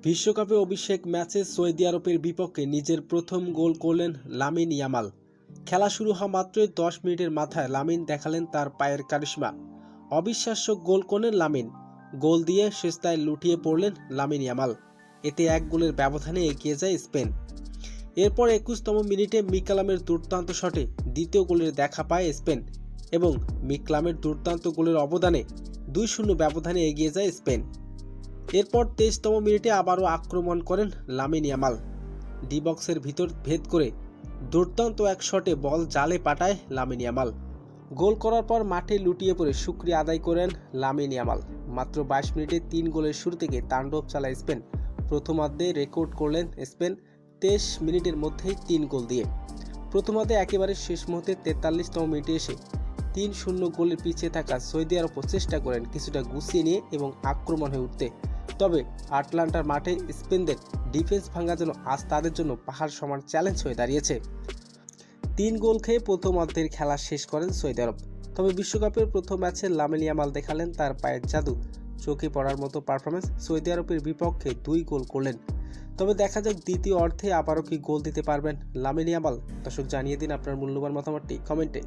বিশ্বকাপে অভিষেক ম্যাচে সৌদি আরবের বিপক্ষে নিজের প্রথম গোল করলেন লামিন ইয়ামাল। খেলা শুরু হওয়া মাত্রই 10 মিনিটের মাথায় লামিন দেখালেন তার পায়ের কারিশমা। অবিশ্বাস্য গোল করলেন লামিন। গোল দিয়ে শেষটায় লুটিয়ে পড়লেন লামিন ইয়ামাল। এতে এক গোলের ব্যবধানে এগিয়ে যায় স্পেন। এরপর 21তম মিনিটে মিকালামের দুর্দান্ত শটে দ্বিতীয় গোলের দেখা পায় স্পেন এবং মিকালামের দুর্দান্ত গোলের অবদানে 2-0 ব্যবধানে এগিয়ে যায় স্পেন। এরপর 23তম মিনিটে আবারও আক্রমণ করেন লামিন ইয়ামাল। ডি বক্সের ভিতর ভেদ করে দুর্দান্ত এক শটে বল জালে পাঠায় লামিন ইয়ামাল। গোল করার পর মাঠে লুটিয়ে পড়ে শুকরিয়া আদায় করেন লামিন ইয়ামাল। মাত্র 22 মিনিটে 3 গোলের শুরু থেকে তাণ্ডব চালায় স্পেন। প্রথমার্ধে রেকর্ড করলেন স্পেন 23 মিনিটের মধ্যেই 3 গোল দিয়ে। প্রথমার্ধে একেবারে শেষ মুহূর্তে 43তম মিনিটে এসে 3-0 গোলের পিছিয়ে থাকা সৌদি আরব চেষ্টা করেন কিছুটা গুছিয়ে নিয়ে এবং আক্রমণ হয়ে উঠতে। তবে আটলান্টার মাঠে স্পেনদের ডিফেন্স ভাঙা যেন আজ তাদের জন্য পাহাড় সমান চ্যালেঞ্জ হয়ে দাঁড়িয়েছে। 3 গোল খেয়ে প্রথমার্ধের খেলা শেষ করেন সৌদি আরব। তবে বিশ্বকাপের প্রথম ম্যাচে লামিন ইয়ামাল দেখালেন তার পায়ের জাদু। চোখে পড়ার মতো পারফরমেন্স, সৌদি আরবের বিপক্ষে 2 গোল করলেন। তবে দেখা যাক দ্বিতীয় অর্ধে আবারও কি গোল দিতে পারবেন লামিন ইয়ামাল। দর্শক, জানিয়ে দিন আপনার মূল্যবান মতামতটি কমেন্টে।